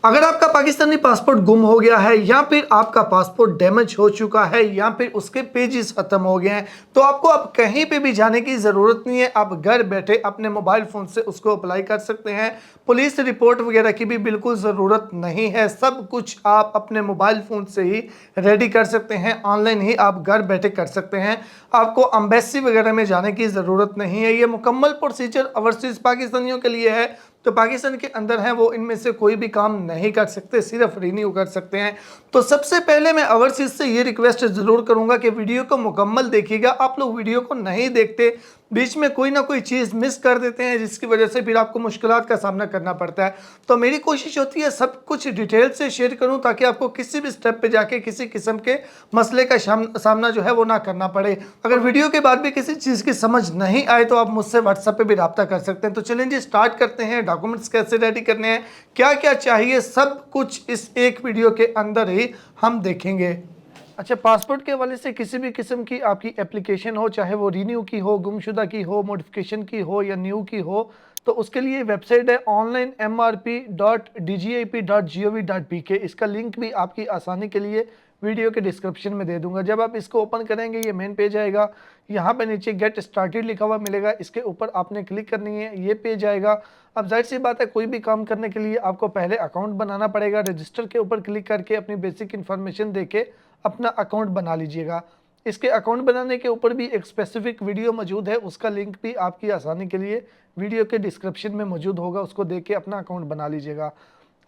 अगर आपका पाकिस्तानी पासपोर्ट गुम हो गया है या फिर आपका पासपोर्ट डैमेज हो चुका है या फिर उसके पेजेस खत्म हो गए हैं तो आपको अब कहीं पे भी जाने की ज़रूरत नहीं है। आप घर बैठे अपने मोबाइल फ़ोन से उसको अप्लाई कर सकते हैं। पुलिस रिपोर्ट वगैरह की भी बिल्कुल ज़रूरत नहीं है। सब कुछ आप अपने मोबाइल फ़ोन से ही रेडी कर सकते हैं। ऑनलाइन ही आप घर बैठे कर सकते हैं। आपको एम्बेसी वगैरह में जाने की ज़रूरत नहीं है। ये मुकम्मल प्रोसीजर ओवरसीज़ पाकिस्तानियों के लिए है। तो पाकिस्तान के अंदर हैं वो इनमें से कोई भी काम नहीं कर सकते, सिर्फ रिन्यू कर सकते हैं। तो सबसे पहले मैं ओवरसीज से ये रिक्वेस्ट ज़रूर करूंगा कि वीडियो को मुकम्मल देखिएगा। आप लोग वीडियो को नहीं देखते, बीच में कोई ना कोई चीज़ मिस कर देते हैं जिसकी वजह से फिर आपको मुश्किलात का सामना करना पड़ता है। तो मेरी कोशिश होती है सब कुछ डिटेल से शेयर करूं ताकि आपको किसी भी स्टेप पे जाके किसी किस्म के मसले का सामना जो है वो ना करना पड़े। अगर वीडियो के बाद भी किसी चीज़ की समझ नहीं आए तो आप मुझसे व्हाट्सएप पे भी रब्ता कर सकते हैं। तो चलें जी, स्टार्ट करते हैं। डॉक्यूमेंट्स कैसे रेडी करने हैं, क्या क्या चाहिए, सब कुछ इस एक वीडियो के अंदर ही हम देखेंगे। अच्छा, पासपोर्ट के हवाले से किसी भी किस्म की आपकी एप्लीकेशन हो, चाहे वो रीन्यू की हो, गुमशुदा की हो, मॉडिफिकेशन की हो या न्यू की हो, तो उसके लिए वेबसाइट है onlinemrp.dgip.gov.pk। इसका लिंक भी आपकी आसानी के लिए वीडियो के डिस्क्रिप्शन में दे दूंगा। जब आप इसको ओपन करेंगे ये मेन पेज आएगा। यहाँ पे नीचे गेट स्टार्टेड लिखा हुआ मिलेगा, इसके ऊपर आपने क्लिक करनी है, ये पेज आएगा। अब जाहिर सी बात है कोई भी काम करने के लिए आपको पहले अकाउंट बनाना पड़ेगा। रजिस्टर के ऊपर क्लिक करके अपनी बेसिक इन्फॉर्मेशन देके अपना अकाउंट बना लीजिएगा। इसके अकाउंट बनाने के ऊपर भी एक स्पेसिफिक वीडियो मौजूद है, उसका लिंक भी आपकी आसानी के लिए वीडियो के डिस्क्रिप्शन में मौजूद होगा, उसको देख के अपना अकाउंट बना लीजिएगा।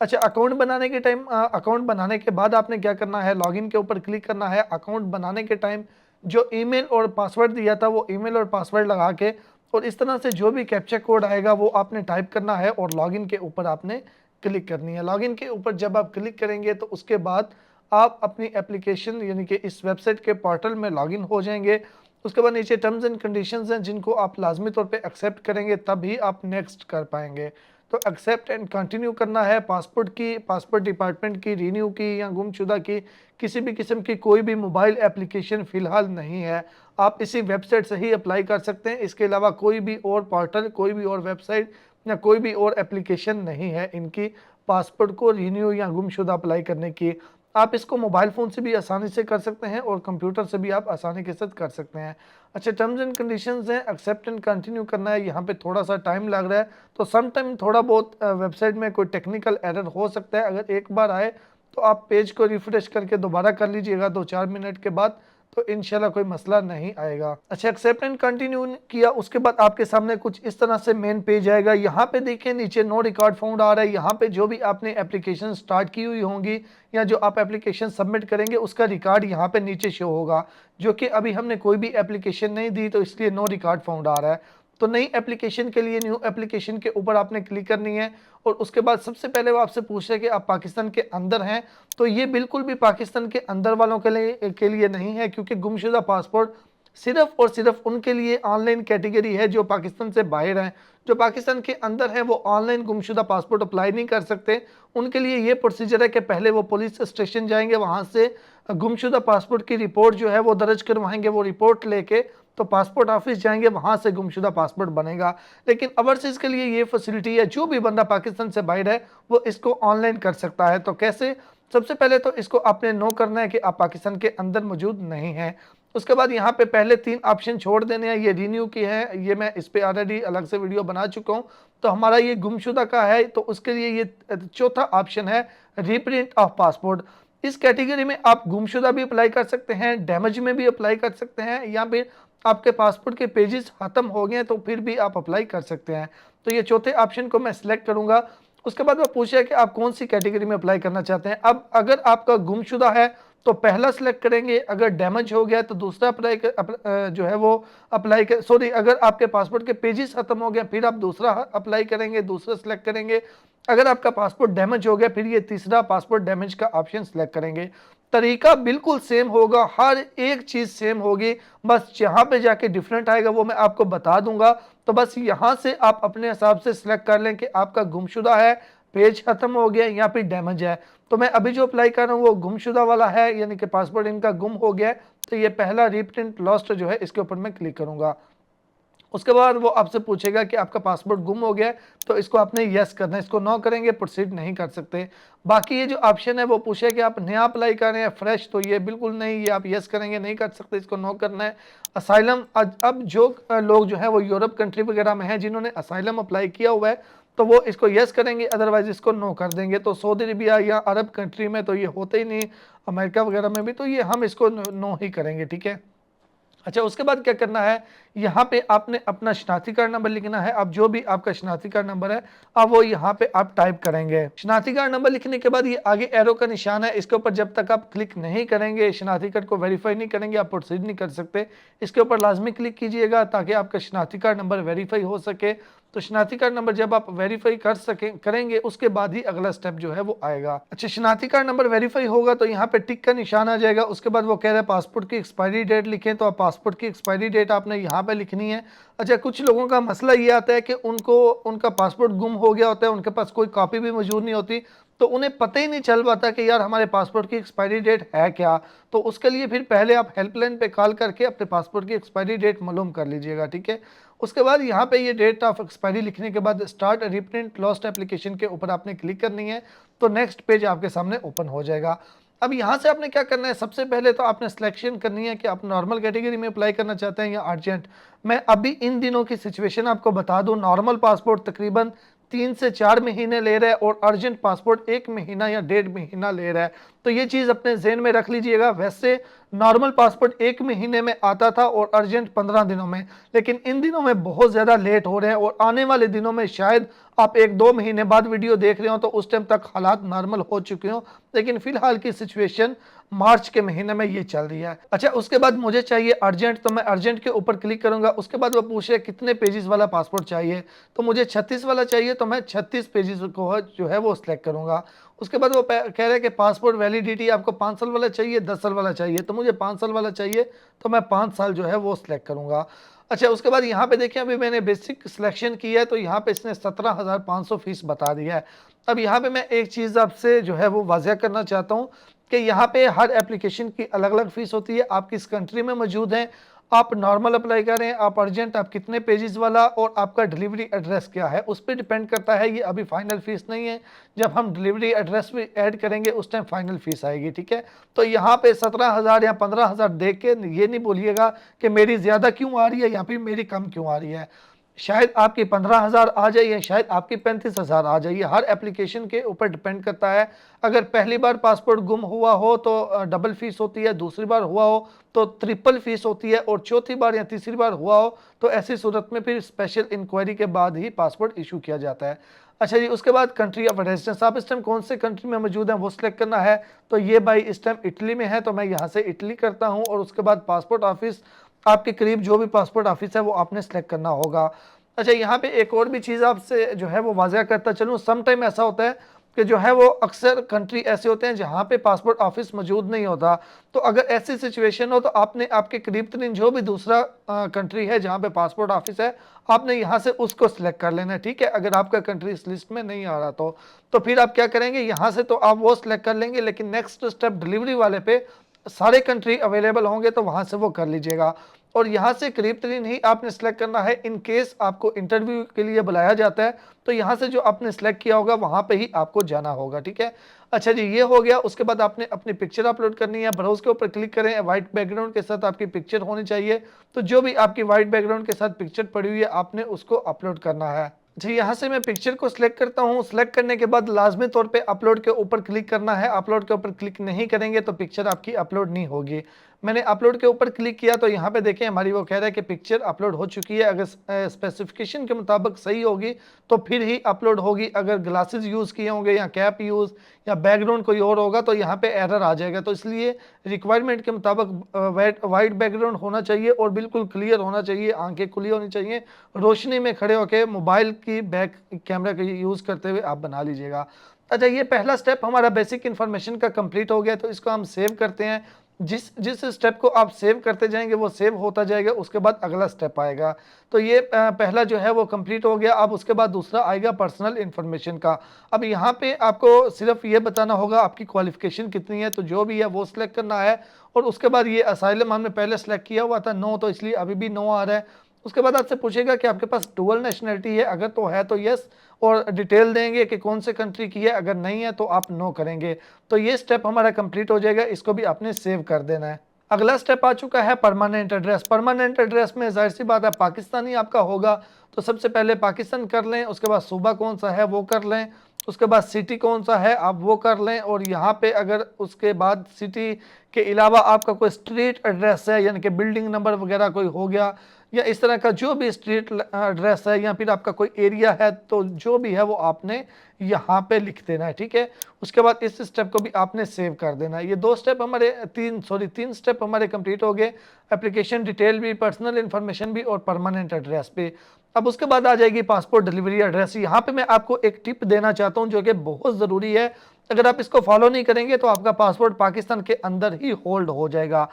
अच्छा, अकाउंट बनाने के टाइम अकाउंट बनाने के बाद आपने क्या करना है, लॉगिन के ऊपर क्लिक करना है। अकाउंट बनाने के टाइम जो ईमेल और पासवर्ड दिया था वो ईमेल और पासवर्ड लगा के और इस तरह से जो भी कैप्चा कोड आएगा वो आपने टाइप करना है और लॉगिन के ऊपर आपने क्लिक करनी है। लॉगिन के ऊपर जब आप क्लिक करेंगे तो उसके बाद आप अपनी एप्लीकेशन यानी कि इस वेबसाइट के पोर्टल में लॉगिन हो जाएंगे। उसके बाद नीचे टर्म्स एंड कंडीशंस हैं जिनको आप लाजमी तौर पे एक्सेप्ट करेंगे तभी आप नेक्स्ट कर पाएंगे। तो एक्सेप्ट एंड कंटिन्यू करना है। पासपोर्ट की, पासपोर्ट डिपार्टमेंट की, रीन्यू की या गुमशुदा की किसी भी किस्म की कोई भी मोबाइल एप्लीकेशन फ़िलहाल नहीं है। आप इसी वेबसाइट से ही अप्लाई कर सकते हैं। इसके अलावा कोई भी और पोर्टल, कोई भी और वेबसाइट या कोई भी और एप्लीकेशन नहीं है इनकी पासपोर्ट को रीन्यू या गुमशुदा अप्लाई करने की। आप इसको मोबाइल फ़ोन से भी आसानी से कर सकते हैं और कंप्यूटर से भी आप आसानी के साथ कर सकते हैं। अच्छा, टर्म्स एंड कंडीशंस हैं, एक्सेप्ट एंड कंटिन्यू करना है। यहाँ पे थोड़ा सा टाइम लग रहा है तो सम टाइम थोड़ा बहुत वेबसाइट में कोई टेक्निकल एरर हो सकता है। अगर एक बार आए तो आप पेज को रिफ्रेश करके दोबारा कर लीजिएगा 2-4 मिनट के बाद, तो इंशाल्लाह कोई मसला नहीं आएगा। अच्छा, एक्सेप्ट एंड कंटिन्यू किया उसके बाद आपके सामने कुछ इस तरह से मेन पेज आएगा। यहाँ पे देखिए नीचे नो रिकॉर्ड फाउंड आ रहा है। यहाँ पे जो भी आपने एप्लीकेशन स्टार्ट की हुई होंगी या जो आप एप्लीकेशन सबमिट करेंगे उसका रिकॉर्ड यहाँ पे नीचे शो होगा, जो कि अभी हमने कोई भी एप्लीकेशन नहीं दी तो इसलिए नो रिकॉर्ड फाउंड आ रहा है। तो नई एप्लीकेशन के लिए न्यू एप्लीकेशन के ऊपर आपने क्लिक करनी है और उसके बाद सबसे पहले वो आपसे पूछ रहे हैं कि आप पाकिस्तान के अंदर हैं। तो ये बिल्कुल भी पाकिस्तान के अंदर वालों के लिए नहीं है, क्योंकि गुमशुदा पासपोर्ट सिर्फ और सिर्फ उनके लिए ऑनलाइन कैटेगरी है जो पाकिस्तान से बाहर हैं। जो पाकिस्तान के अंदर है वो ऑनलाइन गुमशुदा पासपोर्ट अप्लाई नहीं कर सकते। उनके लिए ये प्रोसीजर है कि पहले वो पुलिस स्टेशन जाएंगे, वहाँ से गुमशुदा पासपोर्ट की रिपोर्ट जो है वो दर्ज करवाएंगे। वो रिपोर्ट लेके तो पासपोर्ट ऑफिस जाएंगे, वहाँ से गुमशुदा पासपोर्ट बनेगा। लेकिन ओवरसीज़ के लिए ये फैसिलिटी है, जो भी बंदा पाकिस्तान से बाहर है वो इसको ऑनलाइन कर सकता है। तो कैसे? सबसे पहले तो इसको आपने नो करना है कि आप पाकिस्तान के अंदर मौजूद नहीं हैं। उसके बाद यहाँ पे पहले 3 ऑप्शन छोड़ देने हैं। ये रीन्यू की है, ये मैं इस पे ऑलरेडी अलग से वीडियो बना चुका हूँ। तो हमारा ये गुमशुदा का है, तो उसके लिए ये चौथा ऑप्शन है रीप्रिंट ऑफ पासपोर्ट। इस कैटेगरी में आप गुमशुदा भी अप्लाई कर सकते हैं, डैमेज में भी अप्लाई कर सकते हैं, या फिर आपके पासपोर्ट के पेजेस खत्म हो गए तो फिर भी आप अप्लाई कर सकते हैं। तो ये चौथे ऑप्शन को मैं सिलेक्ट करूंगा। उसके बाद वो पूछे कि आप कौन सी कैटेगरी में अप्लाई करना चाहते हैं। अब अगर आपका गुमशुदा है तो पहला सिलेक्ट करेंगे, अगर डैमेज हो गया तो दूसरा जो है वो अप्लाई कर, सॉरी, अगर आपके पासपोर्ट के पेजेस खत्म हो गए फिर आप दूसरा अप्लाई करेंगे, दूसरा सिलेक्ट करेंगे। अगर आपका पासपोर्ट डैमेज हो गया फिर ये तीसरा पासपोर्ट डैमेज का ऑप्शन सिलेक्ट करेंगे। तरीका बिल्कुल सेम होगा, हर एक चीज़ सेम होगी, बस जहाँ पे जाके डिफरेंट आएगा वो मैं आपको बता दूंगा। तो बस यहाँ से आप अपने हिसाब से सिलेक्ट कर लें कि आपका गुमशुदा है, पेज खत्म हो गया या फिर डैमेज है। तो मैं अभी जो अप्लाई कर रहा हूँ वो गुमशुदा वाला है, यानी कि पासपोर्ट इनका गुम हो गया है। तो ये पहला रिप्रिंट लॉस्ट जो है इसके ऊपर मैं क्लिक करूंगा। उसके बाद वो आपसे पूछेगा कि आपका पासपोर्ट गुम हो गया है, तो इसको आपने यस करना है, इसको नो करेंगे प्रोसीड नहीं कर सकते। बाकी ये जो ऑप्शन है वो पूछे कि आप नया अप्लाई कर रहे हैं फ्रेश, तो ये बिल्कुल नहीं, ये आप यस करेंगे नहीं कर सकते, इसको नो करना है। असाइलम, अब जो लोग जो है वो यूरोप कंट्री वगैरह में हैं जिन्होंने असाइलम अप्लाई किया हुआ है, तो वो इसको यस करेंगे, अदरवाइज इसको नो कर देंगे। तो सऊदी अरबिया या अरब कंट्री में तो ये होते ही नहीं, अमेरिका वगैरह में भी, तो ये हम इसको नो ही करेंगे, ठीक है। अच्छा, उसके बाद क्या करना है, यहाँ पे आपने अपना शनाख्ती कार्ड नंबर लिखना है। अब जो भी आपका शनाख्ती कार्ड नंबर है, अब वो यहाँ पे आप टाइप करेंगे। शनाख्ती कार्ड नंबर लिखने के बाद ये आगे एरो का निशान है, इसके ऊपर जब तक आप क्लिक नहीं करेंगे, शनाख्ती कार्ड को वेरीफाई नहीं करेंगे, आप प्रोसीड नहीं कर सकते। इसके ऊपर लाजमी क्लिक कीजिएगा ताकि आपका शनाख्ती कार्ड नंबर वेरीफाई हो सके। तो शनाख्ती कार्ड नंबर जब आप वेरीफाई करेंगे, उसके बाद ही अगला स्टेप जो है वो आएगा। अच्छा, शनाख्ती कार्ड नंबर वेरीफाई होगा तो यहाँ पे टिक का निशान आ जाएगा। उसके बाद वो कह रहा है पासपोर्ट की एक्सपायरी डेट लिखें, तो आप पासपोर्ट की एक्सपायरी डेट आपने यहाँ पे लिखनी है। अच्छा, कुछ लोगों का मसला ये आता है कि उनका पासपोर्ट गुम हो गया होता है, उनके पास कोई कॉपी भी मौजूद नहीं होती, तो उन्हें पता ही नहीं चल पाता कि यार हमारे पासपोर्ट की एक्सपायरी डेट है क्या। तो उसके लिए फिर पहले आप हेल्पलाइन पे कॉल करके अपने पासपोर्ट की एक्सपायरी डेट मालूम कर लीजिएगा, ठीक है। उसके बाद यहाँ पे ये डेट ऑफ एक्सपायरी लिखने के बाद स्टार्ट रीप्रिंट लॉस्ट एप्लीकेशन के ऊपर आपने क्लिक करनी है, तो नेक्स्ट पेज आपके सामने ओपन हो जाएगा। अब यहाँ से आपने क्या करना है, सबसे पहले तो आपने सिलेक्शन करनी है कि आप नॉर्मल कैटेगरी में अप्लाई करना चाहते हैं या अर्जेंट। मैं अभी इन दिनों की सिचुएशन आपको बता दूं, नॉर्मल पासपोर्ट तकरीबन 3 से 4 महीने ले रहा है और अर्जेंट पासपोर्ट 1 महीना या 1.5 महीना ले रहा है। तो ये चीज़ अपने जहन में रख लीजिएगा। वैसे नॉर्मल पासपोर्ट 1 महीने में आता था और अर्जेंट 15 दिनों में, लेकिन इन दिनों में बहुत ज़्यादा लेट हो रहे हैं और आने वाले दिनों में शायद आप 1-2 महीने बाद वीडियो देख रहे हो तो उस टाइम तक हालात नॉर्मल हो चुके हो, लेकिन फिलहाल की सिचुएशन मार्च के महीने में ये चल रही है। अच्छा, उसके बाद मुझे चाहिए अर्जेंट, तो मैं अर्जेंट के ऊपर क्लिक करूंगा। उसके बाद वो पूछे कितने पेजेस वाला पासपोर्ट चाहिए, तो मुझे 36 वाला चाहिए, तो मैं 36 पेजेस को जो है वो सिलेक्ट करूंगा। उसके बाद वो कह रहे हैं कि पासपोर्ट वैलिडिटी आपको 5 साल वाला चाहिए, 10 साल वाला चाहिए, तो मुझे 5 साल वाला चाहिए, तो मैं 5 साल जो है वो सिलेक्ट करूंगा। अच्छा, उसके बाद यहाँ पे देखिए अभी मैंने बेसिक सिलेक्शन किया है, तो यहाँ पे इसने 17,500 फीस बता दिया है। अब यहाँ पे मैं एक चीज़ आपसे जो है वो वाज़ह करना चाहता हूँ कि यहाँ पे हर एप्लीकेशन की अलग अलग फ़ीस होती है। आप किस कंट्री में मौजूद हैं, आप नॉर्मल अप्लाई कर रहे हैं, आप अर्जेंट, आप कितने पेजेस वाला, और आपका डिलीवरी एड्रेस क्या है, उस पर डिपेंड करता है। ये अभी फाइनल फ़ीस नहीं है, जब हम डिलीवरी एड्रेस भी ऐड करेंगे उस टाइम फाइनल फ़ीस आएगी, ठीक है। तो यहाँ पे 17,000 या 15,000 देख के ये नहीं बोलिएगा कि मेरी ज़्यादा क्यों आ रही है या फिर मेरी कम क्यों आ रही है। शायद आपकी 15,000 आ जाइए, शायद आपकी 35,000 आ जाइए, हर एप्लीकेशन के ऊपर डिपेंड करता है। अगर पहली बार पासपोर्ट गुम हुआ हो तो डबल फीस होती है, दूसरी बार हुआ हो तो ट्रिपल फीस होती है, और चौथी बार या तीसरी बार हुआ हो तो ऐसी सूरत में फिर स्पेशल इंक्वायरी के बाद ही पासपोर्ट इशू किया जाता है। अच्छा जी, उसके बाद कंट्री ऑफ रेजिडेंस, आप इस टाइम कौन से कंट्री में मौजूद हैं वो सिलेक्ट करना है। तो ये भाई इस टाइम इटली में है, तो मैं यहाँ से इटली करता हूँ, और उसके बाद पासपोर्ट ऑफिस आपके करीब जो भी पासपोर्ट ऑफिस है वो आपने सेलेक्ट करना होगा। अच्छा, यहाँ पे एक और भी चीज़ आपसे जो है वो वाज़ह करता चलूँ, सम टाइम ऐसा होता है कि जो है वो अक्सर कंट्री ऐसे होते हैं जहाँ पे पासपोर्ट ऑफिस मौजूद नहीं होता। तो अगर ऐसी सिचुएशन हो तो आपने आपके करीब तरीन जो भी दूसरा कंट्री है जहाँ पे पासपोर्ट ऑफिस है, आपने यहाँ से उसको सिलेक्ट कर लेना है, ठीक है। अगर आपका कंट्री इस लिस्ट में नहीं आ रहा तो फिर आप क्या करेंगे, यहाँ से तो आप वो सिलेक्ट कर लेंगे, लेकिन नेक्स्ट स्टेप डिलीवरी वाले पे सारे कंट्री अवेलेबल होंगे तो वहाँ से वो कर लीजिएगा। और यहाँ से करीब तरीन ही आपने सेलेक्ट करना है। इन केस आपको इंटरव्यू के लिए बुलाया जाता है तो यहाँ से जो आपने सेलेक्ट किया होगा वहाँ पे ही आपको जाना होगा, ठीक है। अच्छा जी, ये हो गया। उसके बाद आपने अपनी पिक्चर अपलोड करनी है। ब्राउज के ऊपर क्लिक करें, वाइट बैकग्राउंड के साथ आपकी पिक्चर होनी चाहिए। तो जो भी आपकी वाइट बैकग्राउंड के साथ पिक्चर पड़ी हुई है आपने उसको अपलोड करना है जी। यहाँ से मैं पिक्चर को सिलेक्ट करता हूँ। सिलेक्ट करने के बाद लाजमी तौर पे अपलोड के ऊपर क्लिक करना है। अपलोड के ऊपर क्लिक नहीं करेंगे तो पिक्चर आपकी अपलोड नहीं होगी। मैंने अपलोड के ऊपर क्लिक किया तो यहाँ पे देखें हमारी वो कह रहा है कि पिक्चर अपलोड हो चुकी है। अगर स्पेसिफिकेशन के मुताबिक सही होगी तो फिर ही अपलोड होगी। अगर ग्लासेस यूज़ किए होंगे या कैप यूज़ या बैकग्राउंड कोई और होगा तो यहाँ पे एरर आ जाएगा। तो इसलिए रिक्वायरमेंट के मुताबिक वाइट बैकग्राउंड होना चाहिए और बिल्कुल क्लियर होना चाहिए, आंखें खुली होनी चाहिए, रोशनी में खड़े होकर मोबाइल की बैक कैमरा का यूज़ करते हुए आप बना लीजिएगा। अच्छा, ये पहला स्टेप हमारा बेसिक इन्फॉर्मेशन का कंप्लीट हो गया, तो इसको हम सेव करते हैं। जिस जिस स्टेप को आप सेव करते जाएंगे वो सेव होता जाएगा, उसके बाद अगला स्टेप आएगा। तो ये पहला जो है वो कंप्लीट हो गया। अब उसके बाद दूसरा आएगा पर्सनल इन्फॉर्मेशन का। अब यहाँ पे आपको सिर्फ ये बताना होगा आपकी क्वालिफिकेशन कितनी है, तो जो भी है वो सिलेक्ट करना है। और उसके बाद ये असाइलम हमने पहले सेलेक्ट किया हुआ था नो, तो इसलिए अभी भी नो आ रहा है। उसके बाद आपसे पूछेगा कि आपके पास डुअल नेशनलिटी है, अगर तो है तो यस, और डिटेल देंगे कि कौन से कंट्री की है, अगर नहीं है तो आप नो करेंगे। तो ये स्टेप हमारा कंप्लीट हो जाएगा, इसको भी आपने सेव कर देना है। अगला स्टेप आ चुका है परमानेंट एड्रेस। परमानेंट एड्रेस में जाहिर सी बात है पाकिस्तानी आपका होगा, तो सबसे पहले पाकिस्तान कर लें, उसके बाद सूबा कौन सा है वो कर लें, उसके बाद सिटी कौन सा है आप वो कर लें, और यहाँ पे अगर उसके बाद सिटी के अलावा आपका कोई स्ट्रीट एड्रेस है, यानी कि बिल्डिंग नंबर वगैरह कोई हो गया, या इस तरह का जो भी स्ट्रीट एड्रेस है, या फिर आपका कोई एरिया है, तो जो भी है वो आपने यहाँ पे लिख देना है, ठीक है। उसके बाद इस स्टेप को भी आपने सेव कर देना है। ये दो स्टेप हमारे तीन स्टेप हमारे कंप्लीट हो गए, एप्लीकेशन डिटेल भी, पर्सनल इन्फॉर्मेशन भी, और परमानेंट एड्रेस भी। अब उसके बाद आ जाएगी पासपोर्ट डिलीवरी एड्रेस। यहाँ पे मैं आपको एक टिप देना चाहता हूँ जो कि बहुत ज़रूरी है, अगर आप इसको फॉलो नहीं करेंगे तो आपका पासपोर्ट पाकिस्तान के अंदर ही होल्ड हो जाएगा।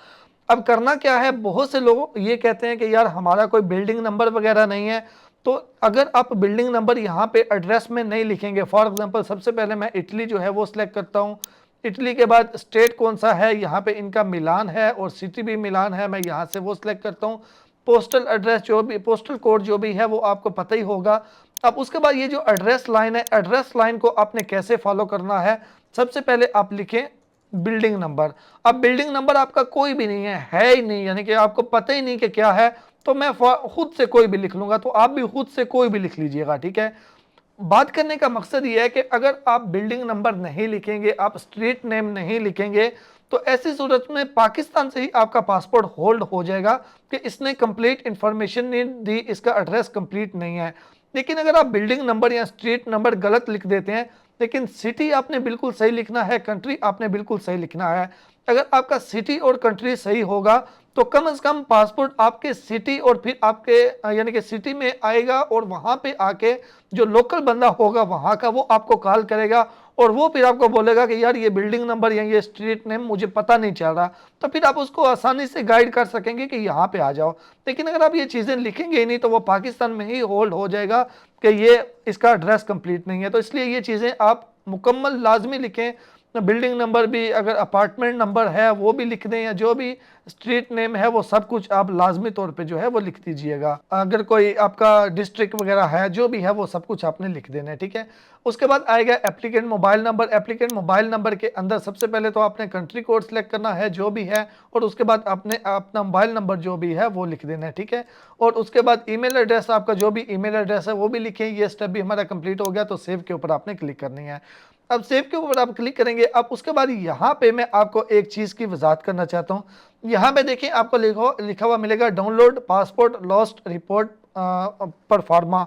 अब करना क्या है, बहुत से लोग ये कहते हैं कि यार हमारा कोई बिल्डिंग नंबर वगैरह नहीं है, तो अगर आप बिल्डिंग नंबर यहाँ पे एड्रेस में नहीं लिखेंगे, फॉर एग्जांपल सबसे पहले मैं इटली जो है वो सिलेक्ट करता हूँ, इटली के बाद स्टेट कौन सा है, यहाँ पे इनका मिलान है और सिटी भी मिलान है, मैं यहाँ से वो सिलेक्ट करता हूँ। पोस्टल एड्रेस जो भी, पोस्टल कोड जो भी है वो आपको पता ही होगा। अब उसके बाद ये जो एड्रेस लाइन है, एड्रेस लाइन को आपने कैसे फॉलो करना है, सबसे पहले आप लिखें बिल्डिंग नंबर। अब बिल्डिंग नंबर आपका कोई भी नहीं है ही नहीं, यानी कि आपको पता ही नहीं कि क्या है, तो मैं खुद से कोई भी लिख लूंगा, तो आप भी खुद से कोई भी लिख लीजिएगा, ठीक है। बात करने का मकसद ये है कि अगर आप बिल्डिंग नंबर नहीं लिखेंगे, आप स्ट्रीट नेम नहीं लिखेंगे, तो ऐसी सूरत में पाकिस्तान से ही आपका पासपोर्ट होल्ड हो जाएगा कि इसने कंप्लीट इंफॉर्मेशन नहीं दी, इसका एड्रेस कंप्लीट नहीं है। लेकिन अगर आप बिल्डिंग नंबर या स्ट्रीट नंबर गलत लिख देते हैं, लेकिन सिटी आपने बिल्कुल सही लिखना है, कंट्री आपने बिल्कुल सही लिखना है। अगर आपका सिटी और कंट्री सही होगा तो कम से कम पासपोर्ट आपके सिटी और फिर आपके यानी कि सिटी में आएगा, और वहां पे आके जो लोकल बंदा होगा वहां का वो आपको कॉल करेगा, और वो फिर आपको बोलेगा कि यार ये बिल्डिंग नंबर या ये स्ट्रीट नेम मुझे पता नहीं चल रहा, तो फिर आप उसको आसानी से गाइड कर सकेंगे कि यहाँ पे आ जाओ। लेकिन अगर आप ये चीज़ें लिखेंगे ही नहीं तो वो पाकिस्तान में ही होल्ड हो जाएगा कि ये इसका एड्रेस कंप्लीट नहीं है। तो इसलिए ये चीज़ें आप मुकम्मल लाजमी लिखें, बिल्डिंग नंबर भी, अगर अपार्टमेंट नंबर है वो भी लिख दें, या जो भी स्ट्रीट नेम है वो सब कुछ आप लाजमी तौर पे जो है वो लिख दीजिएगा। अगर कोई आपका डिस्ट्रिक्ट वगैरह है जो भी है वो सब कुछ आपने लिख देना है, ठीक है। उसके बाद आएगा applicant mobile number. Applicant mobile number के अंदर सबसे पहले तो आपने कंट्री कोड सेलेक्ट करना है जो भी है, और उसके बाद आपने अपना मोबाइल नंबर जो भी है वो लिख देना है, ठीक है। और उसके बाद ईमेल एड्रेस, आपका जो भी ईमेल एड्रेस है वो भी लिखें। ये स्टेप भी हमारा कंप्लीट हो गया, तो सेव के ऊपर आपने क्लिक करनी है। अब सेव के ऊपर आप क्लिक करेंगे। अब उसके बाद यहाँ पे मैं आपको एक चीज़ की वजाहत करना चाहता हूँ। यहाँ पे देखिए आपको लिखा हुआ मिलेगा download passport lost report pro forma.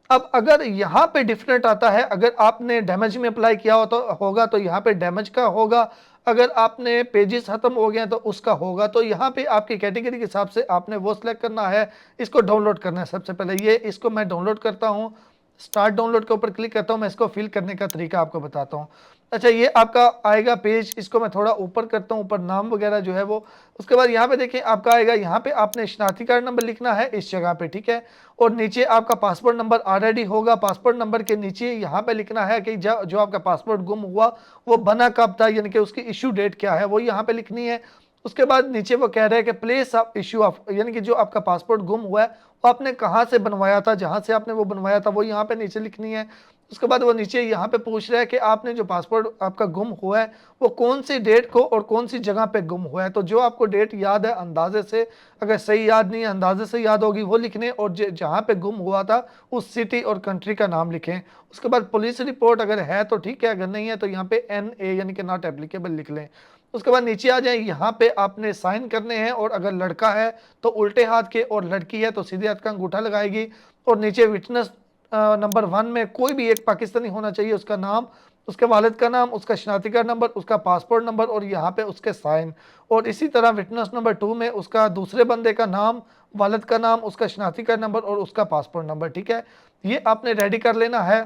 अब अगर यहाँ पे डिफरेंट आता है, अगर आपने डैमेज में अप्लाई किया हो तो होगा, तो यहाँ पे डैमेज का होगा, अगर आपने पेजेस खत्म हो गए तो उसका होगा। तो यहाँ पे आपकी कैटेगरी के हिसाब से आपने वो सिलेक्ट करना है, इसको डाउनलोड करना है। सबसे पहले ये इसको मैं डाउनलोड करता हूँ, स्टार्ट डाउनलोड के ऊपर क्लिक करता हूँ। मैं इसको फिल करने का तरीका आपको बताता हूँ। अच्छा, ये आपका आएगा पेज, इसको मैं थोड़ा ऊपर करता हूँ, ऊपर नाम वगैरह जो है वो। उसके बाद यहाँ पे देखिए आपका आएगा, यहाँ पे आपने शनाख्ती कार्ड नंबर लिखना है इस जगह पे, ठीक है। और नीचे आपका पासपोर्ट नंबर ऑलरेडी होगा, पासपोर्ट नंबर के नीचे यहाँ पे लिखना है कि जो आपका पासपोर्ट गुम हुआ वो बना कब था, यानी कि उसकी इशू डेट क्या है वो यहाँ पे लिखनी है। उसके बाद नीचे वो कह रहा है कि प्लेस ऑफ इशू ऑफ, यानी कि जो आपका पासपोर्ट गुम हुआ है वो आपने कहाँ से बनवाया था, जहाँ से आपने वो बनवाया था वो यहाँ पे नीचे लिखनी है। उसके बाद वो नीचे यहाँ पे पूछ रहा है कि आपने जो पासपोर्ट आपका गुम हुआ है वो कौन सी डेट को और कौन सी जगह पे गुम हुआ है। तो जो आपको डेट याद है अंदाजे से, अगर सही याद नहीं है अंदाजे से याद होगी वो लिखने, और जहाँ पे गुम हुआ था उस सिटी और कंट्री का नाम लिखें। उसके बाद पुलिस रिपोर्ट अगर है तो ठीक है, अगर नहीं है तो यहाँ पे NA यानी कि नॉट एप्लीकेबल लिख लें। उसके बाद नीचे आ जाए, यहाँ पे आपने साइन करने हैं, और अगर लड़का है तो उल्टे हाथ के, और लड़की है तो सीधे हाथ का अंगूठा लगाएगी। और नीचे विटनेस नंबर 1 में कोई भी एक पाकिस्तानी होना चाहिए, उसका नाम, उसके वालिद का नाम, उसका शनाख्ती कार्ड नंबर, उसका पासपोर्ट नंबर, और यहाँ पे उसके साइन। और इसी तरह विटनेस नंबर 2 में उसका दूसरे बंदे का नाम, वालिद का नाम, उसका शनाख्ती कार्ड नंबर और उसका पासपोर्ट नंबर, ठीक है। ये आपने रेडी कर लेना है।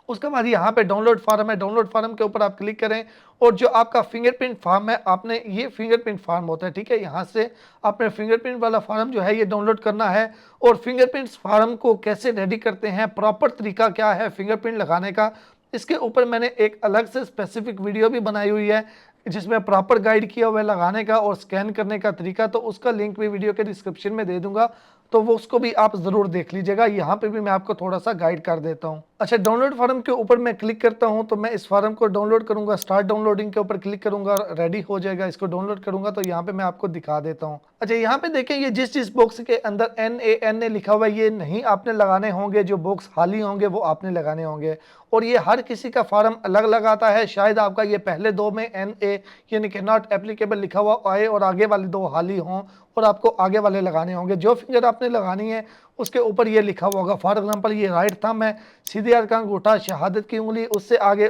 उसके बाद यहाँ पे डाउनलोड फार्म है, डाउनलोड फार्म के ऊपर आप क्लिक करें, और जो आपका फिंगरप्रिंट फार्म है, आपने ये फिंगरप्रिंट फार्म होता है, ठीक है, यहाँ से आपने फिंगरप्रिंट वाला फार्म जो है ये डाउनलोड करना है। और फिंगरप्रिंट फार्म को कैसे रेडी करते हैं, प्रॉपर तरीका क्या है फिंगरप्रिंट लगाने का, इसके ऊपर मैंने एक अलग से स्पेसिफिक वीडियो भी बनाई हुई है जिसमें प्रॉपर गाइड किया हुआ है लगाने का और स्कैन करने का तरीका, तो उसका लिंक भी वीडियो के डिस्क्रिप्शन में दे दूंगा, तो वो उसको भी आप ज़रूर देख लीजिएगा। यहाँ पे भी मैं आपको थोड़ा सा गाइड कर देता हूँ। अच्छा, डाउनलोड फार्म के ऊपर मैं क्लिक करता हूँ तो मैं इस फार्म को डाउनलोड करूँगा, स्टार्ट डाउनलोडिंग के ऊपर क्लिक करूँगा, रेडी हो जाएगा। इसको डाउनलोड करूँगा तो यहाँ पे मैं आपको दिखा देता हूँ। अच्छा, यहाँ पे देखें ये जिस बॉक्स के अंदर NaNA लिखा हुआ है ये नहीं आपने लगाने होंगे, जो बॉक्स खाली होंगे वो आपने लगाने होंगे। और ये हर किसी का फार्म अलग अलग आता है। शायद आपका ये पहले दो में NA यानी कि नॉट एप्लीकेबल लिखा हुआ आए और आगे वाले दो खाली हों और आपको आगे वाले लगाने होंगे। जो फिंगर आपने लगानी है उसके ऊपर ये लिखा हुआ होगा। फॉर एग्जांपल ये राइट थंब है, सीधे हाथ का अंगूठा, शहादत की उंगली, उससे आगे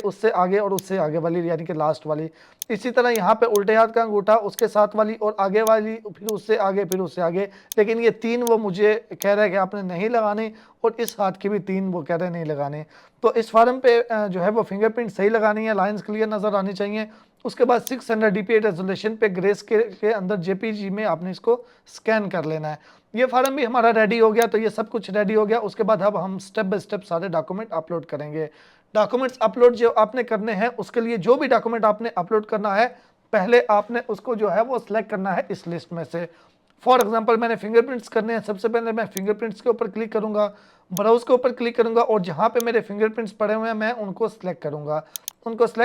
और उससे आगे वाली यानी कि लास्ट वाली। इसी तरह यहाँ पे उल्टे हाथ का अंगूठा, उसके साथ वाली और आगे वाली, फिर उससे आगे फिर उससे आगे। लेकिन ये तीन वो मुझे कह रहा है कि आपने नहीं लगाने और इस हाथ की भी तीन वो कह रहे हैं नहीं लगाने। तो इस फार्म पे जो है वो फिंगरप्रिंट सही लगानी है, लाइंस क्लियर नज़र आनी चाहिए। उसके बाद 600 dpi रेजोल्यूशन पे ग्रेस के अंदर JPG में आपने इसको स्कैन कर लेना है। ये फार्म भी हमारा रेडी हो गया। तो ये सब कुछ रेडी हो गया। उसके बाद अब हम स्टेप बाय स्टेप सारे डॉक्यूमेंट अपलोड करेंगे। डॉक्यूमेंट्स अपलोड जो आपने करने हैं उसके लिए जो भी डॉक्यूमेंट आपने अपलोड करना है पहले आपने उसको जो है वो सिलेक्ट करना है इस लिस्ट में से। फॉर एग्जांपल मैंने फिंगरप्रिंट्स करने हैं। सबसे पहले मैं फिंगरप्रिंट्स के ऊपर क्लिक करूंगा, ब्राउज के ऊपर क्लिक करूंगा और जहां पे मेरे फिंगरप्रिंट्स पड़े हुए हैं मैं उनको सिलेक्ट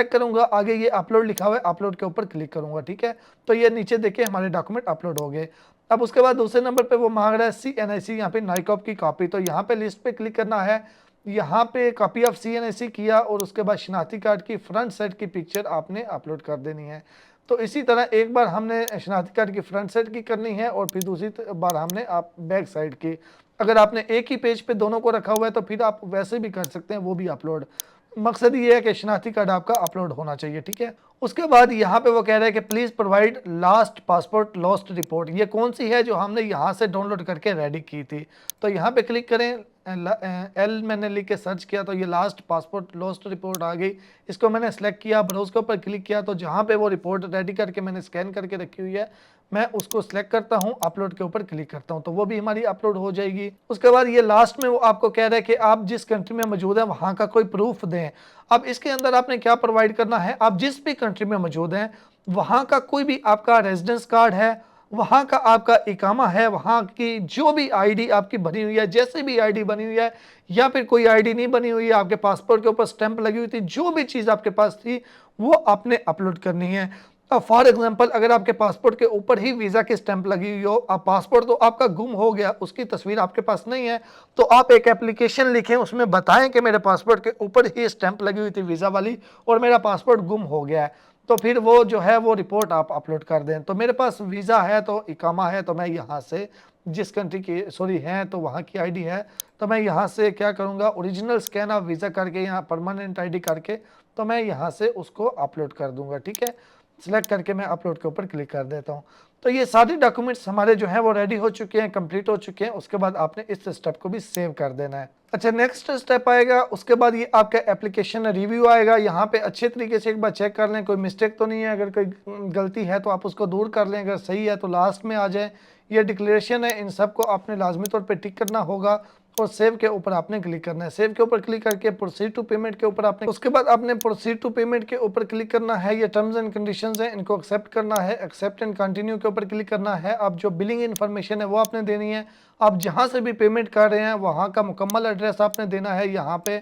करूंगा। आगे ये अपलोड लिखा हुआ है, अपलोड के ऊपर क्लिक करूंगा। ठीक है, तो ये नीचे देखिए हमारे डॉक्यूमेंट अपलोड हो गए। अब उसके बाद दूसरे नंबर पे वो मांग रहा है CNIC, यहाँ पे नाइकॉप की कॉपी। तो यहाँ पे लिस्ट पे क्लिक करना है, यहाँ पे कॉपी ऑफ CNIC किया और उसके बाद शनाख्ती कार्ड की फ्रंट साइड की पिक्चर आपने अपलोड कर देनी है। तो इसी तरह एक बार हमने शनाख्ती कार्ड की फ्रंट साइड की करनी है और फिर दूसरी बार हमने आप बैक साइड की। अगर आपने एक ही पेज पे दोनों को रखा हुआ है तो फिर आप वैसे भी कर सकते हैं, वो भी अपलोड। मकसद ये है कि शनाख्ती कार्ड आपका अपलोड होना चाहिए। ठीक है, उसके बाद यहाँ पे वो कह रहा है कि please provide last passport lost report. ये कौन सी है जो हमने यहाँ से डाउनलोड करके रेडी की थी। तो यहाँ पे क्लिक करें, L मैंने लिख के सर्च किया तो ये लास्ट पासपोर्ट लॉस्ट रिपोर्ट आ गई। इसको मैंने सेलेक्ट किया, ब्राउज के ऊपर क्लिक किया तो जहाँ पे वो रिपोर्ट रेडी करके मैंने स्कैन करके रखी हुई है मैं उसको सिलेक्ट करता हूँ, अपलोड के ऊपर क्लिक करता हूँ तो वो भी हमारी अपलोड हो जाएगी। उसके बाद ये लास्ट में वो आपको कह रहा है कि आप जिस कंट्री में मौजूद हैं वहाँ का कोई प्रूफ दें। अब इसके अंदर आपने क्या प्रोवाइड करना है, आप जिस भी कंट्री में मौजूद हैं वहाँ का कोई भी आपका रेजिडेंस कार्ड है, वहाँ का आपका इकामा है, वहाँ की जो भी ID आपकी बनी हुई है, जैसे भी ID बनी हुई है या फिर कोई ID नहीं बनी हुई है, आपके पासपोर्ट के ऊपर स्टैंप लगी हुई थी, जो भी चीज़ आपके पास थी वो आपने अपलोड करनी है। फॉर एग्जांपल अगर आपके पासपोर्ट के ऊपर ही वीज़ा की स्टैंप लगी हुई हो, अब पासपोर्ट तो आपका गुम हो गया, उसकी तस्वीर आपके पास नहीं है, तो आप एक एप्लीकेशन लिखें, उसमें बताएं कि मेरे पासपोर्ट के ऊपर ही स्टैंप लगी हुई थी वीज़ा वाली और मेरा पासपोर्ट गुम हो गया है। तो फिर वो जो है वो रिपोर्ट आप अपलोड कर दें। तो मेरे पास वीज़ा है तो इकामा है तो मैं यहाँ से जिस कंट्री की सॉरी है तो वहाँ की ID है तो मैं यहाँ से क्या करूँगा, ओरिजिनल स्कैन ऑफ वीज़ा करके यहाँ परमानेंट ID करके तो मैं यहाँ से उसको अपलोड कर दूँगा। ठीक है, सिलेक्ट करके मैं अपलोड के ऊपर क्लिक कर देता हूँ। तो ये सारे डॉक्यूमेंट्स हमारे जो हैं वो रेडी हो चुके हैं, कंप्लीट हो चुके हैं। उसके बाद आपने इस स्टेप को भी सेव कर देना है। अच्छा, नेक्स्ट स्टेप आएगा, उसके बाद ये आपका एप्लीकेशन रिव्यू आएगा। यहाँ पे अच्छे तरीके से एक बार चेक कर लें कोई मिस्टेक तो नहीं है, अगर कोई गलती है तो आप उसको दूर कर लें, अगर सही है तो लास्ट में आ जाए। ये डिक्लेरेशन है, इन सब को आपने लाजमी तौर पर टिक करना होगा और सेव के ऊपर आपने क्लिक करना है। सेव के ऊपर क्लिक करके प्रोसीड टू पेमेंट के ऊपर आपने उसके बाद आपने प्रोसीड टू पेमेंट के ऊपर क्लिक करना है। ये टर्म्स एंड कंडीशंस हैं, इनको एक्सेप्ट करना है। एक्सेप्ट एंड कंटिन्यू के ऊपर क्लिक करना है। अब जो बिलिंग इन्फॉर्मेशन है वो आपने देनी है। आप जहां से भी पेमेंट कर रहे हैं वहां का मुकम्मल एड्रेस आपने देना है यहाँ पे।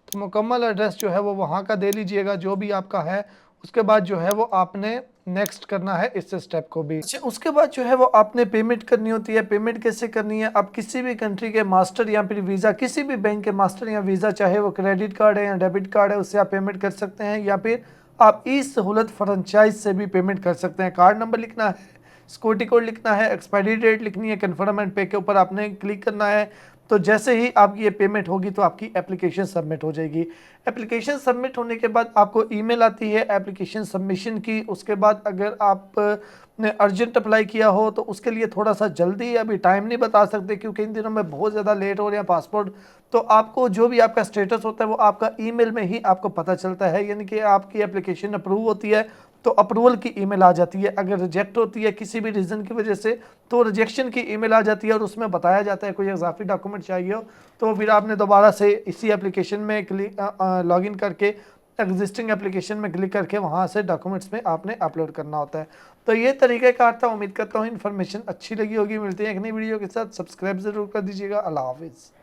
तो मुकम्मल एड्रेस जो है वो वहाँ का दे लीजिएगा जो भी आपका है। उसके बाद जो है वो आपने नेक्स्ट करना है इस स्टेप को भी। अच्छा, उसके बाद जो है वो आपने पेमेंट करनी होती है। पेमेंट कैसे करनी है, आप किसी भी कंट्री के मास्टर या फिर वीज़ा, किसी भी बैंक के मास्टर या वीज़ा, चाहे वो क्रेडिट कार्ड है या डेबिट कार्ड है, उससे आप पेमेंट कर सकते हैं या फिर आप ई सहूलत फ्रेंचाइज से भी पेमेंट कर सकते हैं। कार्ड नंबर लिखना है, सिक्योरिटी कोड लिखना है, एक्सपायरी डेट लिखनी है, कन्फर्म एंड पे के ऊपर आपने क्लिक करना है। तो जैसे ही आपकी ये पेमेंट होगी तो आपकी एप्लीकेशन सबमिट हो जाएगी। एप्लीकेशन सबमिट होने के बाद आपको ईमेल आती है एप्लीकेशन सबमिशन की। उसके बाद अगर आपने अर्जेंट अप्लाई किया हो तो उसके लिए थोड़ा सा जल्दी, अभी टाइम नहीं बता सकते क्योंकि इन दिनों में बहुत ज़्यादा लेट हो रहे हैं पासपोर्ट। तो आपको जो भी आपका स्टेटस होता है वो आपका ईमेल में ही आपको पता चलता है, यानी कि आपकी एप्लीकेशन अप्रूव होती है तो अप्रूवल की ईमेल आ जाती है। अगर रिजेक्ट होती है किसी भी रीज़न की वजह से तो रिजेक्शन की ईमेल आ जाती है और उसमें बताया जाता है कोई इजाफी डॉक्यूमेंट चाहिए हो तो फिर आपने दोबारा से इसी एप्लीकेशन में लॉगिन करके एग्जिस्टिंग एप्लीकेशन में क्लिक करके वहाँ से डॉक्यूमेंट्स में आपने अपलोड करना होता है। तो ये तरीक़ाकार था। उम्मीद करता हूँ इन्फॉर्मेशन अच्छी लगी होगी। मिलते हैं एक नई वीडियो के साथ। सब्सक्राइब ज़रूर कर दीजिएगा। अल्लाह हाफिज़।